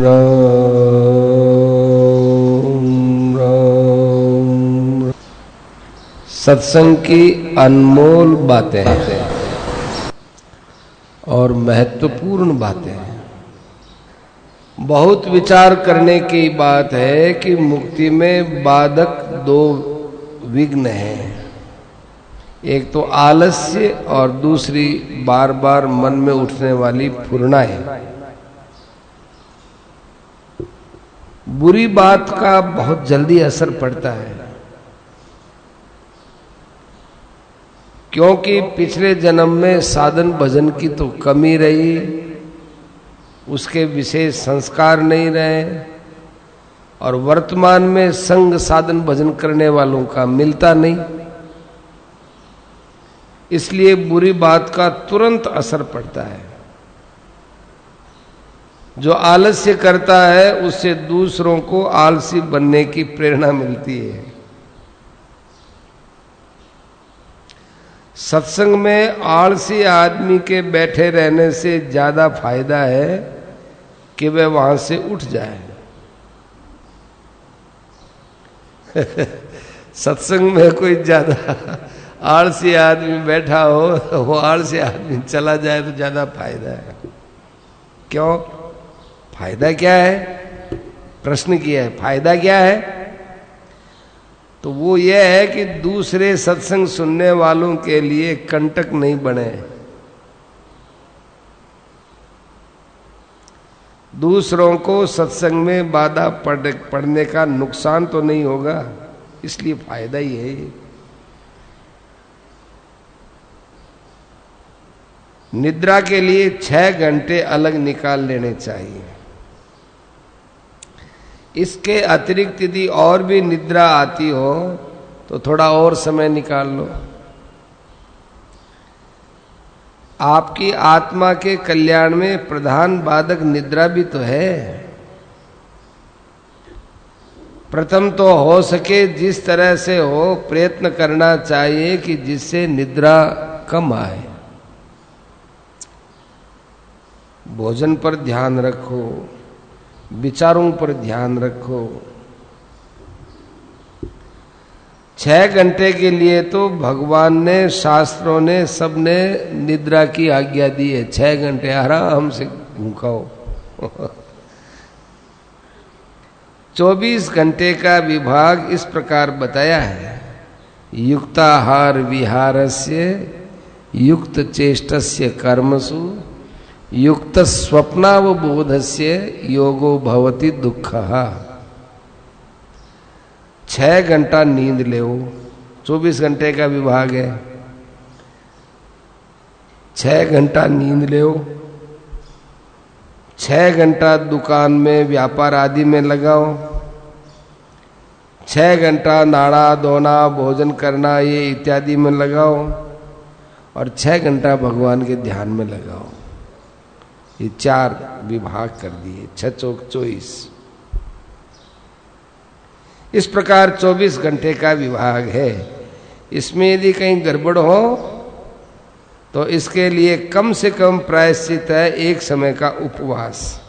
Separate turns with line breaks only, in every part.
राम राम। सत्संग की अनमोल बातें और महत्वपूर्ण बातें हैं। बहुत विचार करने की बात है कि मुक्ति में बाधक दो विघ्न हैं। एक तो आलस्य और दूसरी बार बार मन में उठने वाली फुरनाएं। बुरी बात का बहुत जल्दी असर पड़ता है, क्योंकि पिछले जन्म में साधन भजन की तो कमी रही, उसके विशेष संस्कार नहीं रहे, और वर्तमान में संग साधन भजन करने वालों का मिलता नहीं। इसलिए बुरी बात का तुरंत असर पड़ता है। जो आलस्य करता है उससे दूसरों को आलसी बनने की प्रेरणा मिलती है। सत्संग में आलसी आदमी के बैठे रहने से ज्यादा फायदा है कि वह वहां से उठ जाए। सत्संग में कोई ज्यादा आलसी आदमी बैठा हो, वो आलसी आदमी चला जाए तो ज्यादा फायदा है। क्यों? फायदा क्या है? प्रश्न किया है, फायदा क्या है? तो वो ये है कि दूसरे सत्संग सुनने वालों के लिए कंटक नहीं बने। दूसरों को सत्संग में बाधा पड़ने का नुकसान तो नहीं होगा, इसलिए फायदा ही है ये। निद्रा के लिए 6 घंटे अलग निकाल लेने चाहिए। इसके अतिरिक्त यदि और भी निद्रा आती हो तो थोड़ा और समय निकाल लो। आपकी आत्मा के कल्याण में प्रधान बाधक निद्रा भी तो है। प्रथम तो हो सके जिस तरह से हो प्रयत्न करना चाहिए कि जिससे निद्रा कम आए। भोजन पर ध्यान रखो, विचारों पर ध्यान रखो। 6 घंटे के लिए तो भगवान ने, शास्त्रों ने, सबने निद्रा की आज्ञा दी है। 6 घंटे आराम से भूखाओ। 24 घंटे का विभाग इस प्रकार बताया है। युक्ताहार विहारस्य युक्त चेष्टस्य कर्मसु युक्त स्वप्नावबोधस्य योगो भवति दुःखः। 6 घंटा नींद ले। 24 घंटे का विभाग है। 6 घंटा नींद ले। 6 घंटा दुकान में व्यापार आदि में लगाओ। 6 घंटा नाड़ा धोना, भोजन करना, ये इत्यादि में लगाओ। और 6 घंटा भगवान के ध्यान में लगाओ। ये 4 विभाग कर दिए। 6 चौक 24। इस प्रकार 24 घंटे का विभाग है। इसमें यदि कहीं गड़बड़ हो तो इसके लिए कम से कम प्रायश्चित है 1 समय का उपवास।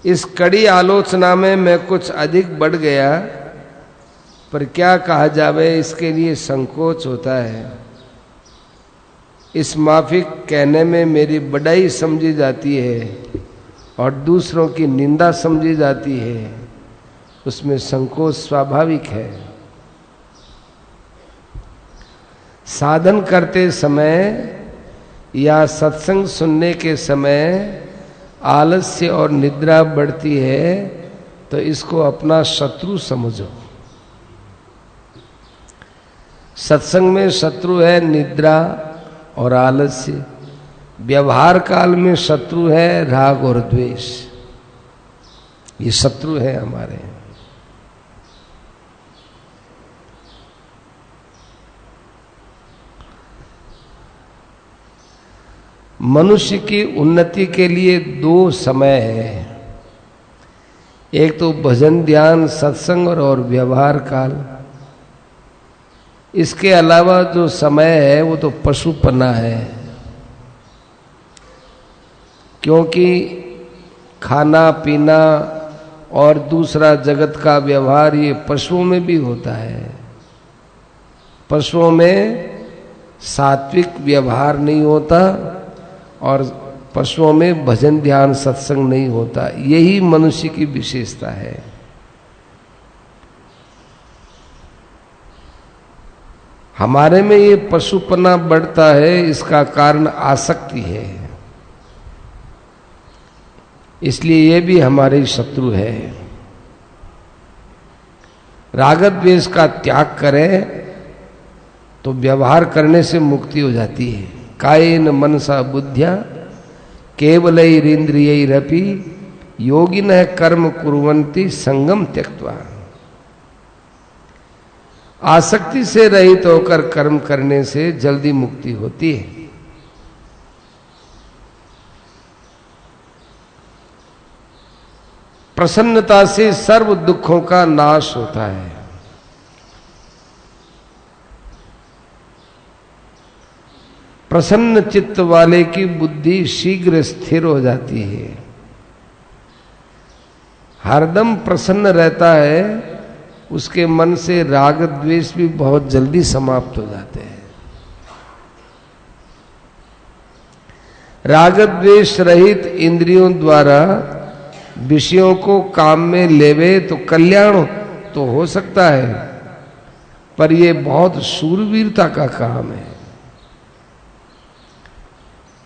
इस कड़ी आलोचना में मैं कुछ अधिक बढ़ गया, पर क्या कहा जावे, इसके लिए संकोच होता है। इस माफिक कहने में मेरी बड़ाई समझी जाती है और दूसरों की निंदा समझी जाती है, उसमें संकोच स्वाभाविक है। साधन करते समय या सत्संग सुनने के समय आलस्य और निद्रा बढ़ती है तो इसको अपना शत्रु समझो। सत्संग में शत्रु है निद्रा और आलस्य। व्यवहार काल में शत्रु है राग और द्वेष। ये शत्रु है हमारे। मनुष्य की उन्नति के लिए 2 समय है। एक तो भजन ध्यान सत्संग और व्यवहार काल। इसके अलावा जो समय है वो तो पशुपना है। क्योंकि खाना पीना और दूसरा जगत का व्यवहार ये पशुओं में भी होता है। पशुओं में सात्विक व्यवहार नहीं होता और पशुओं में भजन ध्यान सत्संग नहीं होता। यही मनुष्य की विशेषता है। हमारे में ये पशुपना बढ़ता है, इसका कारण आसक्ति है, इसलिए ये भी हमारे शत्रु है। राग द्वेष का त्याग करें तो व्यवहार करने से मुक्ति हो जाती है। कायेन मनसा बुद्ध्या केवलैरिंद्रियैरपि योगिनः कर्म कुर्वन्ति संगम त्यक्त्वा। आसक्ति से रहित होकर कर्म करने से जल्दी मुक्ति होती है। प्रसन्नता से सर्व दुखों का नाश होता है। प्रसन्न चित्त वाले की बुद्धि शीघ्र स्थिर हो जाती है। हरदम प्रसन्न रहता है, उसके मन से राग द्वेष भी बहुत जल्दी समाप्त हो जाते हैं। राग द्वेष रहित इंद्रियों द्वारा विषयों को काम में लेवे तो कल्याण तो हो सकता है, पर यह बहुत शूरवीरता का काम है।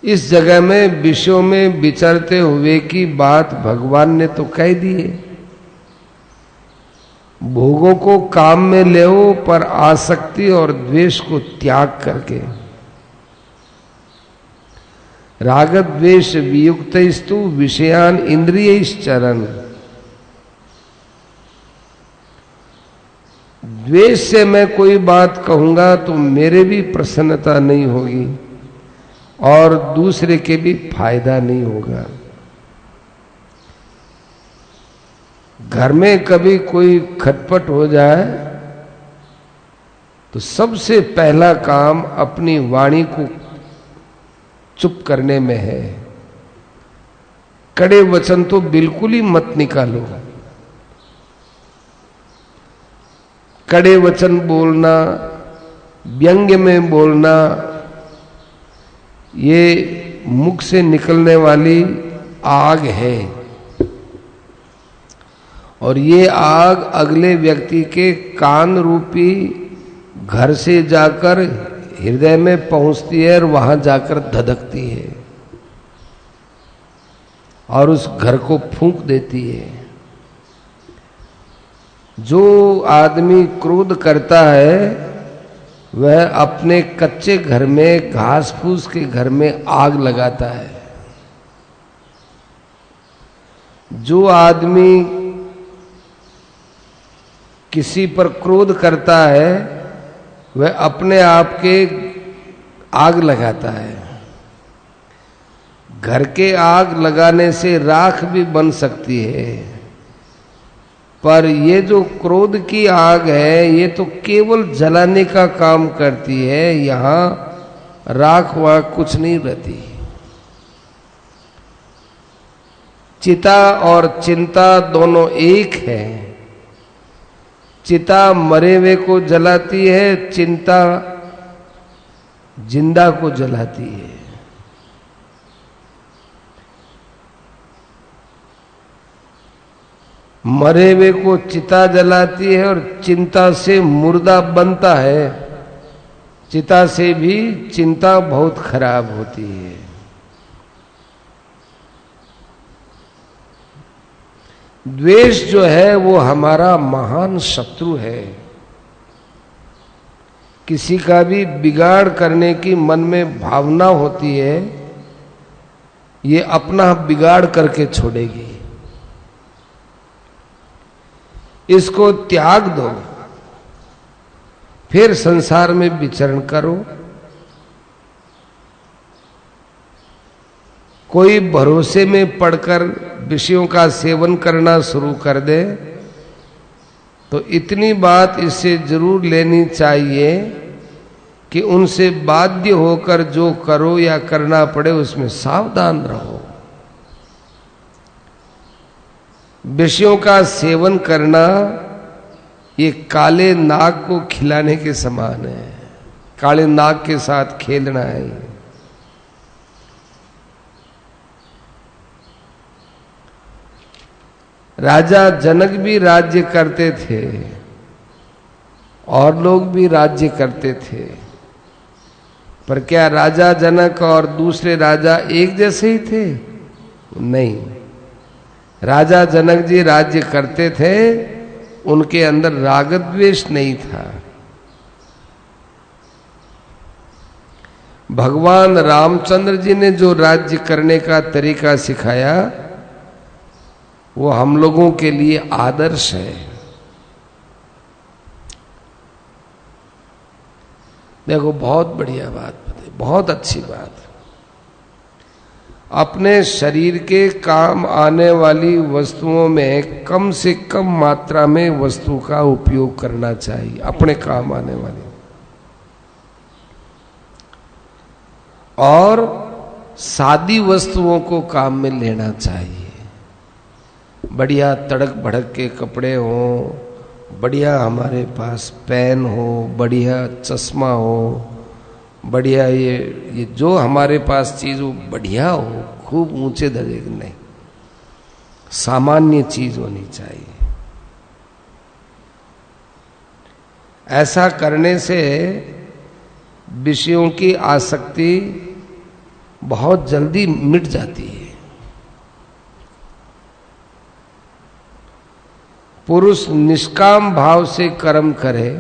इस जगह में विषयों में विचरते हुए की बात भगवान ने तो कह दी है। भोगों को काम में लेओ, पर आसक्ति और द्वेष को त्याग करके। राग द्वेष वियुक्तस्तु विषयान इंद्रियश्चरन्। द्वेष से मैं कोई बात कहूंगा तो मेरे भी प्रसन्नता नहीं होगी और दूसरे के भी फायदा नहीं होगा। घर में कभी कोई खटपट हो जाए तो सबसे पहला काम अपनी वाणी को चुप करने में है। कड़े वचन तो बिल्कुल ही मत निकालो। कड़े वचन बोलना, व्यंग्य में बोलना, ये मुख से निकलने वाली आग है और ये आग अगले व्यक्ति के कान रूपी घर से जाकर हृदय में पहुंचती है और वहां जाकर धधकती है और उस घर को फूंक देती है। जो आदमी क्रोध करता है वह अपने कच्चे घर में, घास फूस के घर में आग लगाता है। जो आदमी किसी पर क्रोध करता है वह अपने आप के आग लगाता है। घर के आग लगाने से राख भी बन सकती है, पर ये जो क्रोध की आग है ये तो केवल जलाने का काम करती है। यहां राख वाख कुछ नहीं रहती। चिता और चिंता दोनों एक है। चिता मरे हुए को जलाती है, चिंता जिंदा को जलाती है। मरे हुए को चिता जलाती है और चिंता से मुर्दा बनता है। चिता से भी चिंता बहुत खराब होती है। द्वेष जो है वो हमारा महान शत्रु है। किसी का भी बिगाड़ करने की मन में भावना होती है, ये अपना बिगाड़ करके छोड़ेगी। इसको त्याग दो, फिर संसार में विचरण करो। कोई भरोसे में पड़कर विषयों का सेवन करना शुरू कर दे तो इतनी बात इससे जरूर लेनी चाहिए कि उनसे बाध्य होकर जो करो या करना पड़े उसमें सावधान रहो। विषयों का सेवन करना ये काले नाग को खिलाने के समान है, काले नाग के साथ खेलना है। राजा जनक भी राज्य करते थे और लोग भी राज्य करते थे, पर क्या राजा जनक और दूसरे राजा एक जैसे ही थे? नहीं। राजा जनक जी राज्य करते थे, उनके अंदर राग द्वेष नहीं था। भगवान रामचंद्र जी ने जो राज्य करने का तरीका सिखाया वो हम लोगों के लिए आदर्श है। देखो, बहुत बढ़िया बात बताई, बहुत अच्छी बात। अपने शरीर के काम आने वाली वस्तुओं में कम से कम मात्रा में वस्तु का उपयोग करना चाहिए, अपने काम आने वाली, और सादी वस्तुओं को काम में लेना चाहिए। बढ़िया तड़क भड़क के कपड़े हों, बढ़िया हमारे पास पेन हो, बढ़िया चश्मा हो, बढ़िया ये जो हमारे पास चीज हो बढ़िया हो, खूब ऊंचे दर्जे की नहीं, सामान्य चीज होनी चाहिए। ऐसा करने से विषयों की आसक्ति बहुत जल्दी मिट जाती है। पुरुष निष्काम भाव से कर्म करे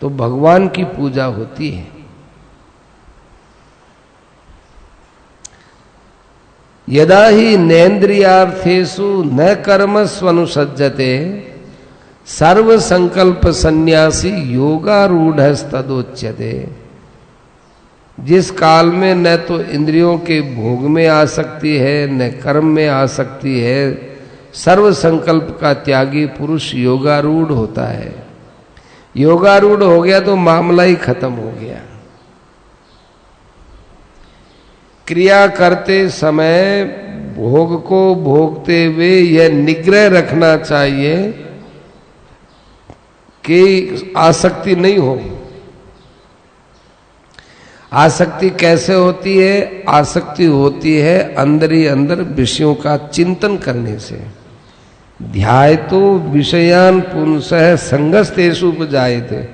तो भगवान की पूजा होती है। यदा ही नेन्द्रियार्थेषु न कर्मस्वनुसज्जते सर्व संकल्प सन्यासी योगारूढ़स्तदोच्यते। जिस काल में न तो इंद्रियों के भोग में आसक्ति है न कर्म में आसक्ति है, सर्व संकल्प का त्यागी पुरुष योगारूढ़ होता है। योगारूढ़ हो गया तो मामला ही खत्म हो गया। क्रिया करते समय भोग को भोगते हुए यह निग्रह रखना चाहिए कि आसक्ति नहीं हो। आसक्ति कैसे होती है? आसक्ति होती है अंदर ही अंदर विषयों का चिंतन करने से। ध्यायतो विषयान पुंसः संगस्तेषु उपजायते।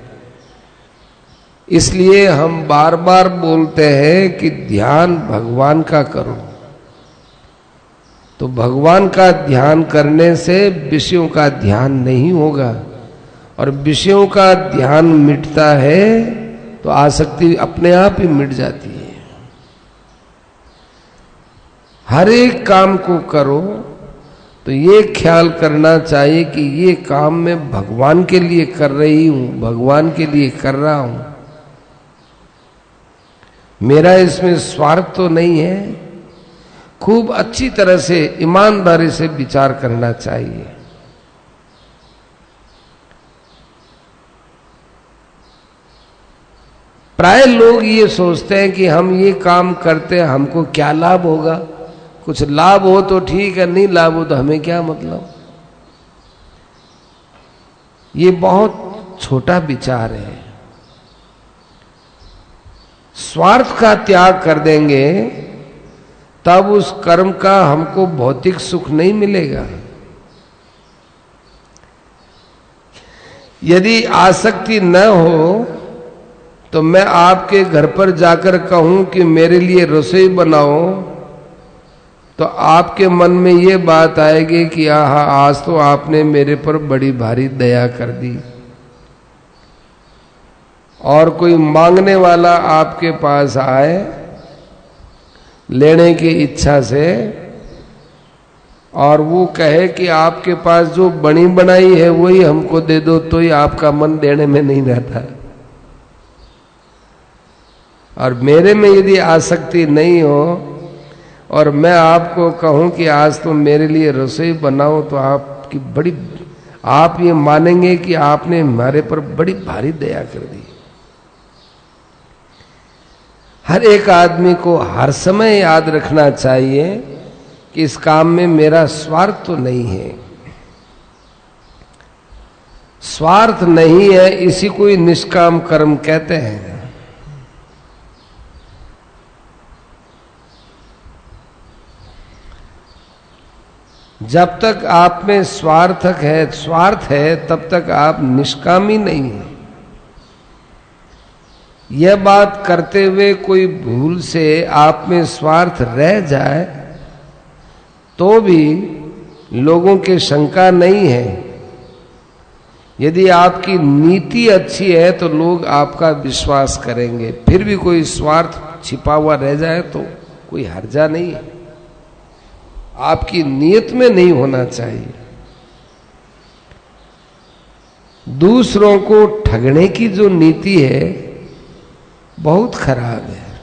इसलिए हम बार बार बोलते हैं कि ध्यान भगवान का करो। तो भगवान का ध्यान करने से विषयों का ध्यान नहीं होगा, और विषयों का ध्यान मिटता है तो आसक्ति अपने आप ही मिट जाती है। हर एक काम को करो तो ये ख्याल करना चाहिए कि ये काम मैं भगवान के लिए कर रही हूं, भगवान के लिए कर रहा हूं, मेरा इसमें स्वार्थ तो नहीं है। खूब अच्छी तरह से ईमानदारी से विचार करना चाहिए। प्राय लोग ये सोचते हैं कि हम ये काम करते हैं हमको क्या लाभ होगा। कुछ लाभ हो तो ठीक है, नहीं लाभ हो तो हमें क्या मतलब। ये बहुत छोटा विचार है। स्वार्थ का त्याग कर देंगे तब उस कर्म का हमको भौतिक सुख नहीं मिलेगा। यदि आसक्ति न हो तो मैं आपके घर पर जाकर कहूं कि मेरे लिए रसोई बनाओ, तो आपके मन में ये बात आएगी कि आहा, आज तो आपने मेरे पर बड़ी भारी दया कर दी। और कोई मांगने वाला आपके पास आए लेने की इच्छा से, और वो कहे कि आपके पास जो बनी बनाई है वही हमको दे दो, तो ही आपका मन देने में नहीं रहता। और मेरे में यदि आसक्ति नहीं हो और मैं आपको कहूं कि आज तो मेरे लिए रसोई बनाओ, तो आपकी बड़ी, आप ये मानेंगे कि आपने हमारे पर बड़ी भारी दया कर दी। हर एक आदमी को हर समय याद रखना चाहिए कि इस काम में मेरा स्वार्थ तो नहीं है। स्वार्थ नहीं है, इसी को ही निष्काम कर्म कहते हैं। जब तक आप में स्वार्थ है तब तक आप निष्कामी नहीं है। यह बात करते हुए कोई भूल से आप में स्वार्थ रह जाए तो भी लोगों के शंका नहीं है। यदि आपकी नीति अच्छी है तो लोग आपका विश्वास करेंगे। फिर भी कोई स्वार्थ छिपा हुआ रह जाए तो कोई हर्जा नहीं है। आपकी नीयत में नहीं होना चाहिए। दूसरों को ठगने की जो नीति है बहुत खराब है।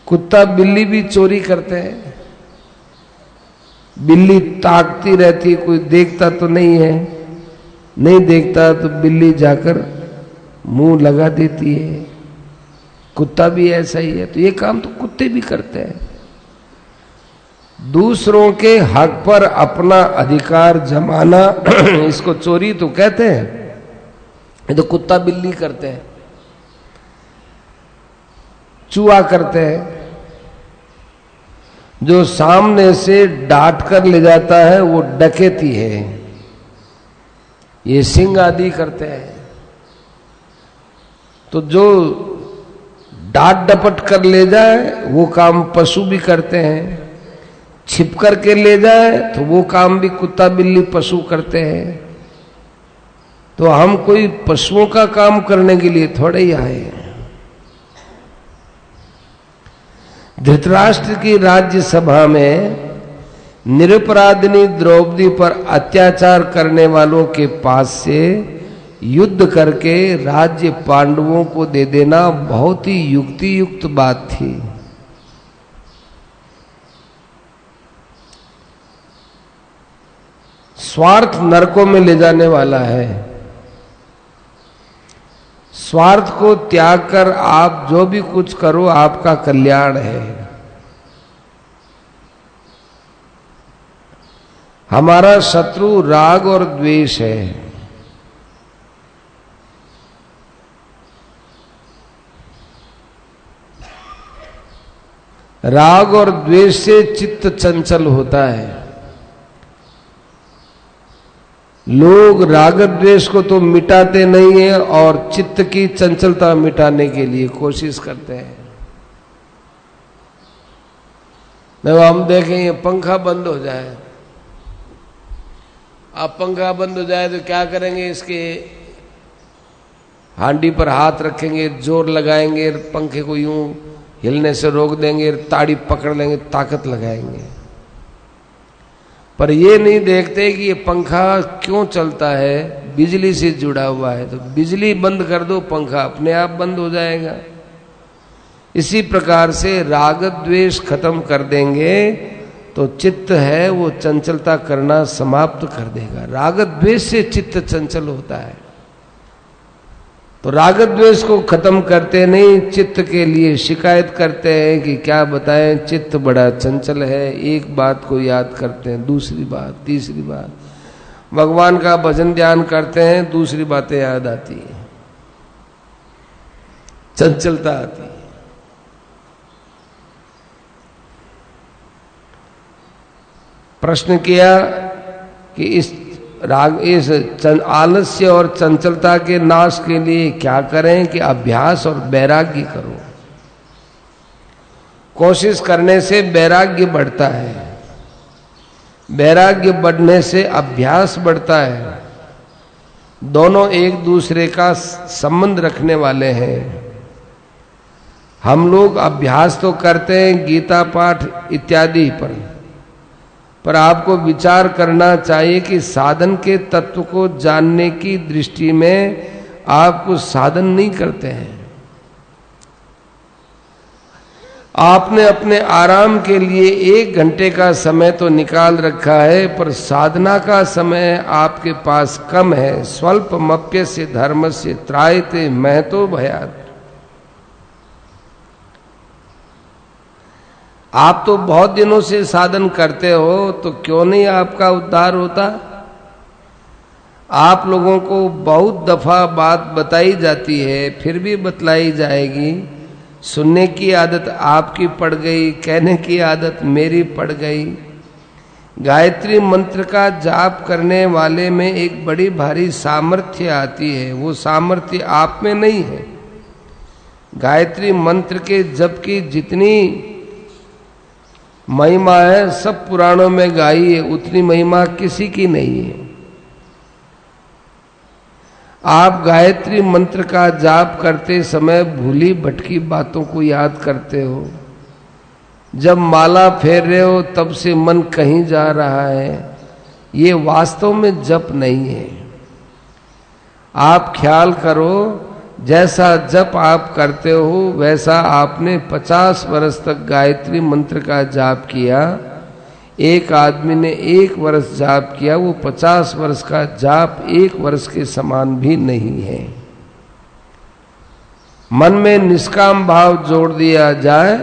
कुत्ता बिल्ली भी चोरी करते हैं। बिल्ली ताकती रहती, कोई देखता तो नहीं है, नहीं देखता तो बिल्ली जाकर मुंह लगा देती है। कुत्ता भी ऐसा ही है। तो ये काम तो कुत्ते भी करते हैं। दूसरों के हक पर अपना अधिकार जमाना इसको चोरी तो कहते हैं। ये तो कुत्ता बिल्ली करते हैं। चूहा करते हैं। जो सामने से डांट कर ले जाता है वो डकैती है। ये सिंह आदि करते हैं। तो जो डांट डपट कर ले जाए वो काम पशु भी करते हैं। छिप करके ले जाए तो वो काम भी कुत्ता बिल्ली पशु करते हैं। तो हम कोई पशुओं का काम करने के लिए थोड़े ही आए हैं। धृतराष्ट्र की राज्यसभा में निरपराधिनी द्रौपदी पर अत्याचार करने वालों के पास से युद्ध करके राज्य पांडवों को दे देना बहुत ही युक्ति युक्त बात थी। स्वार्थ नरकों में ले जाने वाला है। स्वार्थ को त्याग कर आप जो भी कुछ करो आपका कल्याण है। हमारा शत्रु राग और द्वेष है। राग और द्वेष से चित्त चंचल होता है। लोग राग द्वेष को तो मिटाते नहीं है और चित्त की चंचलता मिटाने के लिए कोशिश करते हैं। जब हम देखें ये पंखा बंद हो जाए, अब पंखा बंद हो जाए तो क्या करेंगे? इसके हांडी पर हाथ रखेंगे, जोर लगाएंगे, पंखे को यूं हिलने से रोक देंगे, ताड़ी पकड़ लेंगे, ताकत लगाएंगे। पर ये नहीं देखते कि ये पंखा क्यों चलता है, बिजली से जुड़ा हुआ है। तो बिजली बंद कर दो, पंखा अपने आप बंद हो जाएगा। इसी प्रकार से राग द्वेष खत्म कर देंगे तो चित्त है वो चंचलता करना समाप्त कर देगा। राग द्वेष से चित्त चंचल होता है। तो राग द्वेष को खत्म करते नहीं, चित्त के लिए शिकायत करते हैं कि क्या बताएं, चित्त बड़ा चंचल है। एक बात को याद करते हैं, दूसरी बात, तीसरी बात। भगवान का भजन ध्यान करते हैं, दूसरी बातें याद आती है, चंचलता आती है। प्रश्न किया कि इस आलस्य और चंचलता के नाश के लिए क्या करें? कि अभ्यास और वैराग्य करो। कोशिश करने से वैराग्य बढ़ता है, वैराग्य बढ़ने से अभ्यास बढ़ता है। दोनों एक दूसरे का संबंध रखने वाले हैं। हम लोग अभ्यास तो करते हैं गीता पाठ इत्यादि पर आपको विचार करना चाहिए कि साधन के तत्व को जानने की दृष्टि में आप कुछ साधन नहीं करते हैं। आपने अपने आराम के लिए 1 घंटे का समय तो निकाल रखा है, पर साधना का समय आपके पास कम है। स्वल्पमप्यस्य धर्मस्य त्रायते महतो भयात्। आप तो बहुत दिनों से साधन करते हो, तो क्यों नहीं आपका उद्धार होता? आप लोगों को बहुत दफा बात बताई जाती है, फिर भी बतलाई जाएगी। सुनने की आदत आपकी पड़ गई, कहने की आदत मेरी पड़ गई। गायत्री मंत्र का जाप करने वाले में एक बड़ी भारी सामर्थ्य आती है, वो सामर्थ्य आप में नहीं है। गायत्री मंत्र के जप की जितनी महिमा है सब पुराणों में गाई है, उतनी महिमा किसी की नहीं है। आप गायत्री मंत्र का जाप करते समय भूली भटकी बातों को याद करते हो। जब माला फेर रहे हो तब से मन कहीं जा रहा है, ये वास्तव में जप नहीं है। आप ख्याल करो, जैसा जप आप करते हो वैसा आपने 50 वर्ष तक गायत्री मंत्र का जाप किया। एक आदमी ने 1 वर्ष जाप किया, वो 50 वर्ष का जाप 1 वर्ष के समान भी नहीं है। मन में निष्काम भाव जोड़ दिया जाए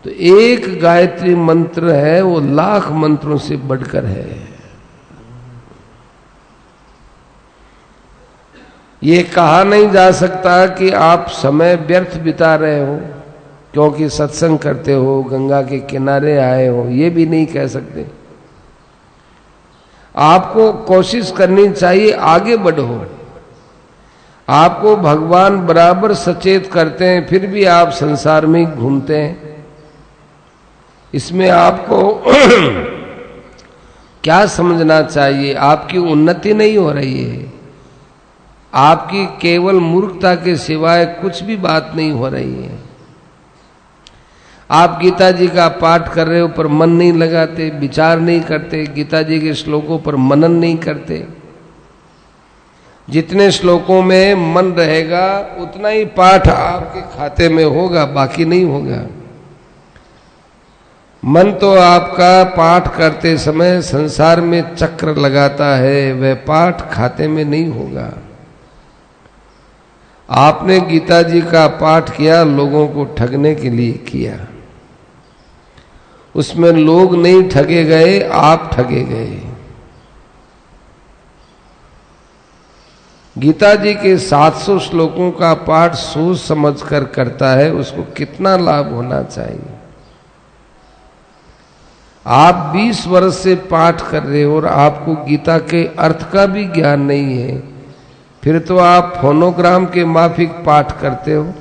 तो एक गायत्री मंत्र है, वो लाख मंत्रों से बढ़कर है। ये कहा नहीं जा सकता कि आप समय व्यर्थ बिता रहे हो क्योंकि सत्संग करते हो, गंगा के किनारे आए हो, ये भी नहीं कह सकते। आपको कोशिश करनी चाहिए आगे बढ़ो। आपको भगवान बराबर सचेत करते हैं, फिर भी आप संसार में घूमते हैं। इसमें आपको क्या समझना चाहिए? आपकी उन्नति नहीं हो रही है, आपकी केवल मूर्खता के सिवाय कुछ भी बात नहीं हो रही है। आप गीता जी का पाठ कर रहे हो पर मन नहीं लगाते, विचार नहीं करते, गीता जी के श्लोकों पर मनन नहीं करते। जितने श्लोकों में मन रहेगा उतना ही पाठ आपके खाते में होगा, बाकी नहीं होगा। मन तो आपका पाठ करते समय संसार में चक्र लगाता है, वह पाठ खाते में नहीं होगा। आपने गीता जी का पाठ किया, लोगों को ठगने के लिए किया। उसमें लोग नहीं ठगे गए, आप ठगे गए। गीता जी के 700 श्लोकों का पाठ सोच समझ कर करता है, उसको कितना लाभ होना चाहिए। आप 20 वर्ष से पाठ कर रहे हो और आपको गीता के अर्थ का भी ज्ञान नहीं है, फिर तो आप फोनोग्राम के माफिक पाठ करते हो।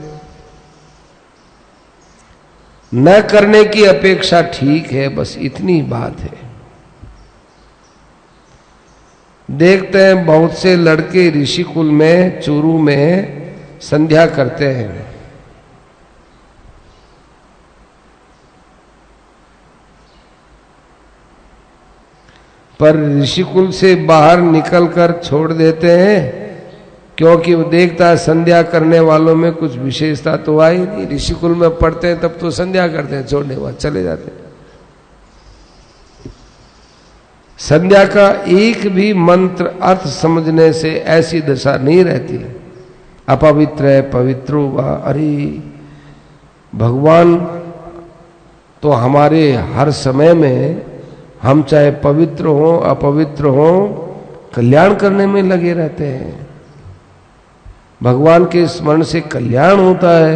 न करने की अपेक्षा ठीक है, बस इतनी बात है। देखते हैं बहुत से लड़के ऋषिकुल में, चूरू में संध्या करते हैं। पर ऋषिकुल से बाहर निकलकर छोड़ देते हैं, क्योंकि वो देखता है संध्या करने वालों में कुछ विशेषता तो आई नहीं। ऋषिकुल में पढ़ते हैं तब तो संध्या करते हैं, छोड़ने के बाद चले जाते हैं। संध्या का एक भी मंत्र अर्थ समझने से ऐसी दशा नहीं रहती। अपवित्र है पवित्रो वा, अरे भगवान तो हमारे हर समय में, हम चाहे पवित्र हो अपवित्र हो, कल्याण करने में लगे रहते हैं। भगवान के स्मरण से कल्याण होता है,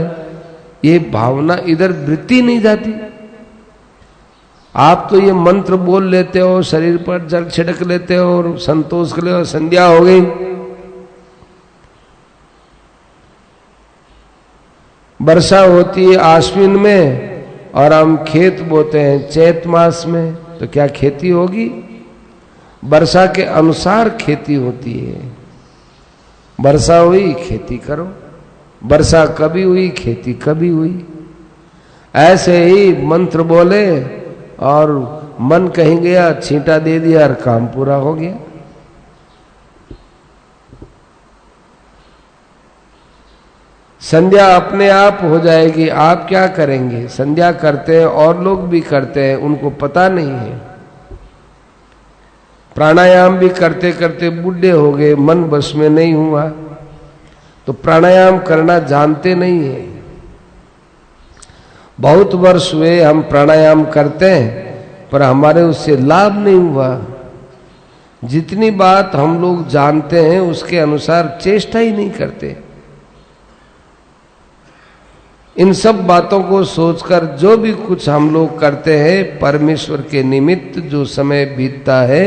ये भावना इधर वृत्ति नहीं जाती। आप तो ये मंत्र बोल लेते हो, शरीर पर जल छिड़क लेते हो और संतोष के लिए संध्या हो गई। वर्षा होती है आश्विन में और हम खेत बोते हैं चैत मास में, तो क्या खेती होगी? वर्षा के अनुसार खेती होती है। वर्षा हुई खेती करो, वर्षा कभी हुई खेती कभी हुई। ऐसे ही मंत्र बोले और मन कहीं गया, छींटा दे दिया और काम पूरा हो गया। संध्या अपने आप हो जाएगी। आप क्या करेंगे? संध्या करते हैं और लोग भी करते हैं, उनको पता नहीं है। प्राणायाम भी करते करते बूढ़े हो गए, मन बस में नहीं हुआ, तो प्राणायाम करना जानते नहीं है। बहुत वर्ष हुए हम प्राणायाम करते हैं पर हमारे उससे लाभ नहीं हुआ। जितनी बात हम लोग जानते हैं उसके अनुसार चेष्टा ही नहीं करते। इन सब बातों को सोचकर जो भी कुछ हम लोग करते हैं, परमेश्वर के निमित्त जो समय बीतता है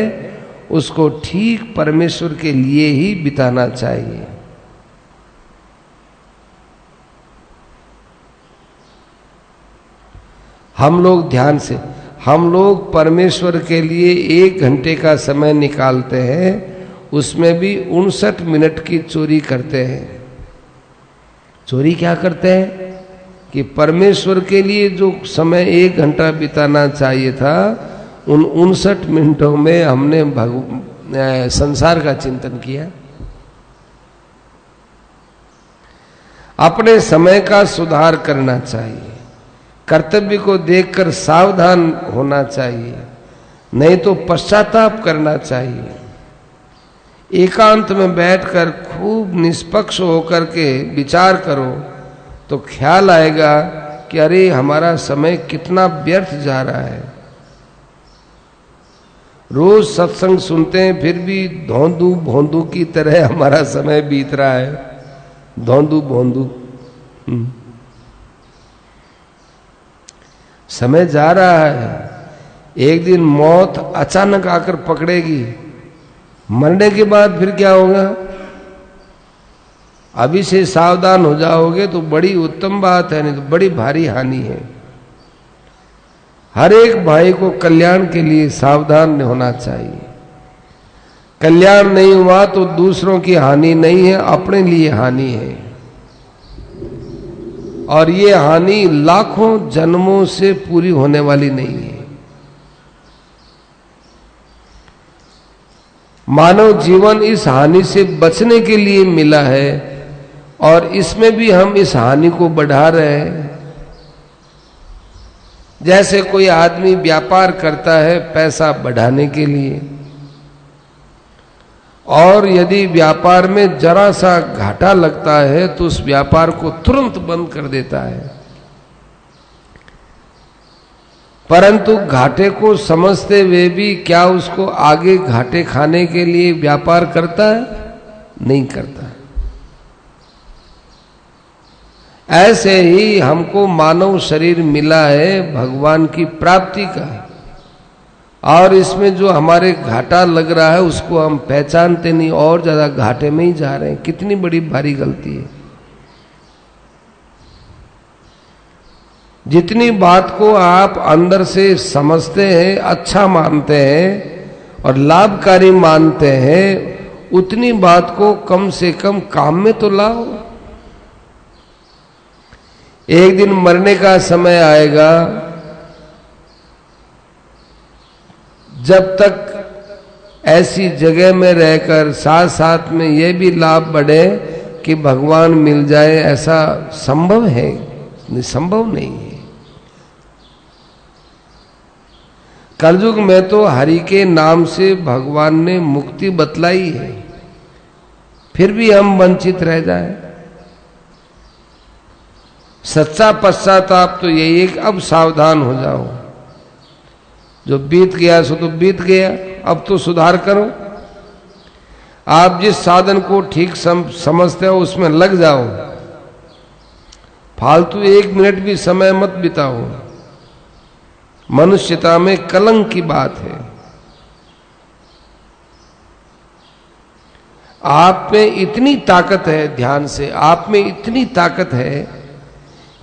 उसको ठीक परमेश्वर के लिए ही बिताना चाहिए। हम लोग ध्यान से, हम लोग परमेश्वर के लिए 1 घंटे का समय निकालते हैं, उसमें भी 59 मिनट की चोरी करते हैं। चोरी क्या करते हैं कि परमेश्वर के लिए जो समय 1 घंटा बिताना चाहिए था, उन 59 मिनटों में हमने संसार का चिंतन किया। अपने समय का सुधार करना चाहिए, कर्तव्य को देखकर सावधान होना चाहिए, नहीं तो पश्चाताप करना चाहिए। एकांत में बैठकर खूब निष्पक्ष होकर के विचार करो तो ख्याल आएगा कि अरे हमारा समय कितना व्यर्थ जा रहा है। रोज सत्संग सुनते हैं फिर भी धोंदू भोंदू की तरह हमारा समय बीत रहा है। धोंदू भोंदू समय जा रहा है। एक दिन मौत अचानक आकर पकड़ेगी, मरने के बाद फिर क्या होगा? अभी से सावधान हो जाओगे तो बड़ी उत्तम बात है, नहीं तो बड़ी भारी हानि है। हर एक भाई को कल्याण के लिए सावधान होना चाहिए। कल्याण नहीं हुआ तो दूसरों की हानि नहीं है, अपने लिए हानि है। और ये हानि लाखों जन्मों से पूरी होने वाली नहीं है। मानव जीवन इस हानि से बचने के लिए मिला है और इसमें भी हम इस हानि को बढ़ा रहे हैं। जैसे कोई आदमी व्यापार करता है पैसा बढ़ाने के लिए, और यदि व्यापार में जरा सा घाटा लगता है तो उस व्यापार को तुरंत बंद कर देता है। परंतु घाटे को समझते हुए भी क्या उसको आगे घाटे खाने के लिए व्यापार करता है? नहीं करता। ऐसे ही हमको मानव शरीर मिला है भगवान की प्राप्ति का, और इसमें जो हमारे घाटा लग रहा है उसको हम पहचानते नहीं और ज्यादा घाटे में ही जा रहे हैं। कितनी बड़ी भारी गलती है। जितनी बात को आप अंदर से समझते हैं, अच्छा मानते हैं और लाभकारी मानते हैं, उतनी बात को कम से कम काम में तो लाओ। एक दिन मरने का समय आएगा जब तक ऐसी जगह में रहकर साथ साथ में यह भी लाभ बढ़े कि भगवान मिल जाए, ऐसा संभव है? संभव नहीं है। कलयुग में तो हरि के नाम से भगवान ने मुक्ति बतलाई है, फिर भी हम वंचित रह जाएं। सच्चा पश्चाताप तो यही है कि अब सावधान हो जाओ। जो बीत गया सो तो बीत गया, अब तो सुधार करो। आप जिस साधन को ठीक समझते हो उसमें लग जाओ। फालतू 1 मिनट भी समय मत बिताओ। मनुष्यता में कलंक की बात है। आप में इतनी ताकत है, ध्यान से, आप में इतनी ताकत है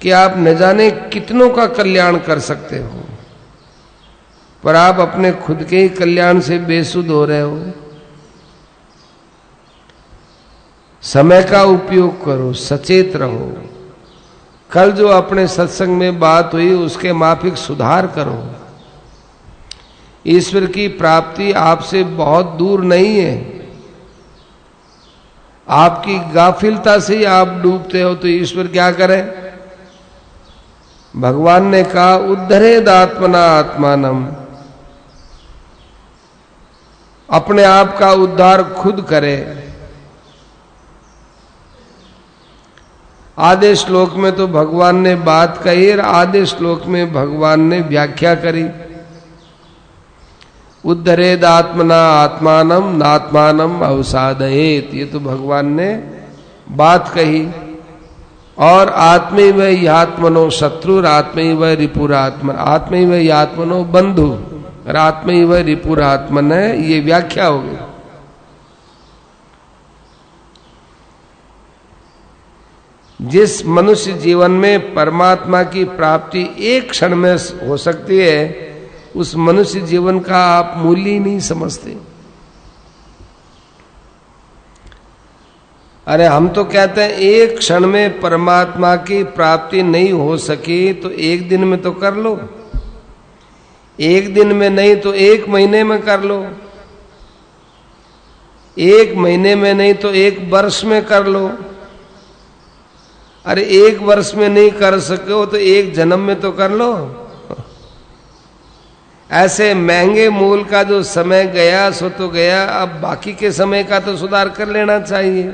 कि आप न जाने कितनों का कल्याण कर सकते हो, पर आप अपने खुद के ही कल्याण से बेसुध हो रहे हो। समय का उपयोग करो, सचेत रहो। कल जो अपने सत्संग में बात हुई उसके माफिक सुधार करो। ईश्वर की प्राप्ति आपसे बहुत दूर नहीं है। आपकी गाफिलता से ही आप डूबते हो तो ईश्वर क्या करे? भगवान ने कहा उद्धरेद आत्मना आत्मानम, अपने आप का उद्धार खुद करे। आधे श्लोक में तो भगवान ने बात कही और आधे श्लोक में भगवान ने व्याख्या करी। उद्धरेद आत्मना आत्मानम नात्मानम अवसादयेत, ये तो भगवान ने बात कही। और आत्मैव यात्मनो शत्रु आत्मैव रिपुरात्मन, आत्मैव यात्मनो बंधु और आत्मैव रिपुरात्मन, ये व्याख्या हो गई। जिस मनुष्य जीवन में परमात्मा की प्राप्ति एक क्षण में हो सकती है, उस मनुष्य जीवन का आप मूल्य ही नहीं समझते। अरे हम तो कहते हैं एक क्षण में परमात्मा की प्राप्ति नहीं हो सकी तो एक दिन में तो कर लो, एक दिन में नहीं तो एक महीने में कर लो, एक महीने में नहीं तो एक वर्ष में कर लो। अरे एक वर्ष में नहीं कर सके हो तो एक जन्म में तो कर लो। ऐसे महंगे मूल का जो समय गया सो तो गया, अब बाकी के समय का तो सुधार कर लेना चाहिए।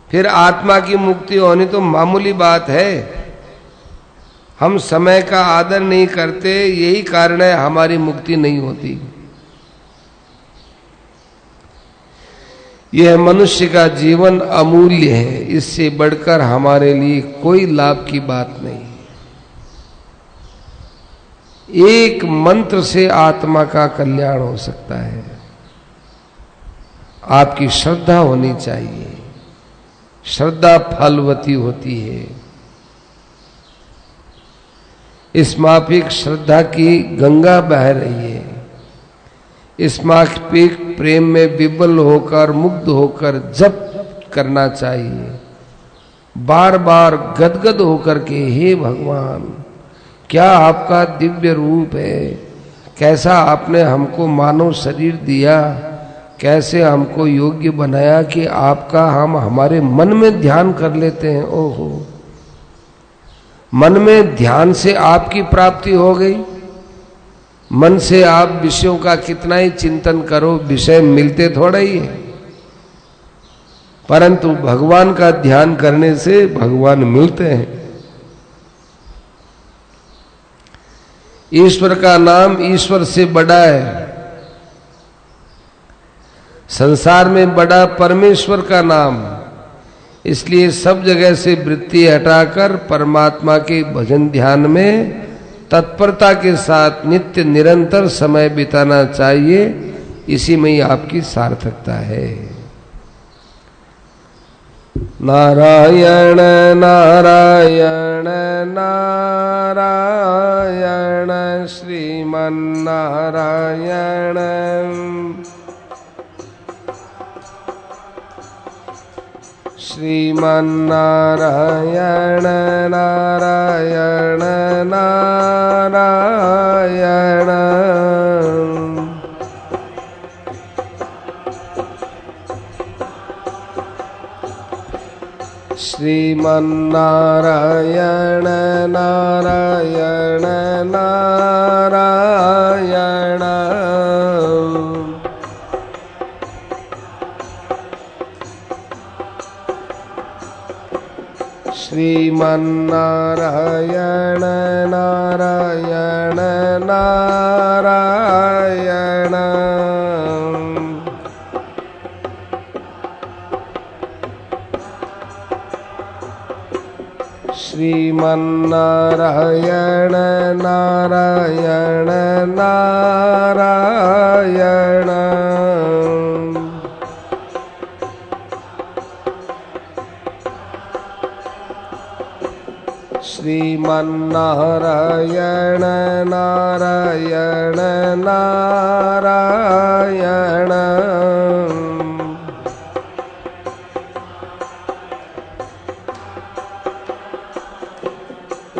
फिर आत्मा की मुक्ति होनी तो मामूली बात है। हम समय का आदर नहीं करते, यही कारण है हमारी मुक्ति नहीं होती। यह मनुष्य का जीवन अमूल्य है, इससे बढ़कर हमारे लिए कोई लाभ की बात नहीं। एक मंत्र से आत्मा का कल्याण हो सकता है। आपकी श्रद्धा होनी चाहिए, श्रद्धा फलवती होती है। इस माफिक श्रद्धा की गंगा बह रही है। इस माफिक प्रेम में विबल होकर मुग्ध होकर जप करना चाहिए, बार बार गदगद होकर के, हे भगवान क्या आपका दिव्य रूप है, कैसा आपने हमको मानव शरीर दिया, कैसे हमको योग्य बनाया कि आपका हम हमारे मन में ध्यान कर लेते हैं। ओहो, मन में ध्यान से आपकी प्राप्ति हो गई। मन से आप विषयों का कितना ही चिंतन करो, विषय मिलते थोड़ा ही है, परंतु भगवान का ध्यान करने से भगवान मिलते हैं। ईश्वर का नाम ईश्वर से बड़ा है। संसार में बड़ा परमेश्वर का नाम, इसलिए सब जगह से वृत्ति हटाकर परमात्मा के भजन ध्यान में तत्परता के साथ नित्य निरंतर समय बिताना चाहिए। इसी में ही आपकी सार्थकता है। नारायण नारायण नारायण श्रीमन नारायण, श्रीमन नारायण नारायण नारायण, श्रीमन नारायण नारायण नारायण, श्रीमन नारायण नारायण नारायण, श्रीमन नारायण नारायण नारायण, श्रीमन नारायण नारायण नारायण,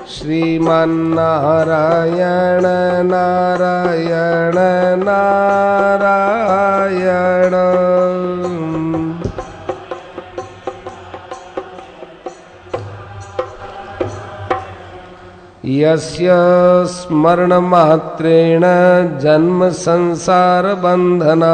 श्रीमन नारायण नारायण नारायण, यस्य स्मरण मात्रेण जन्म संसार बंधना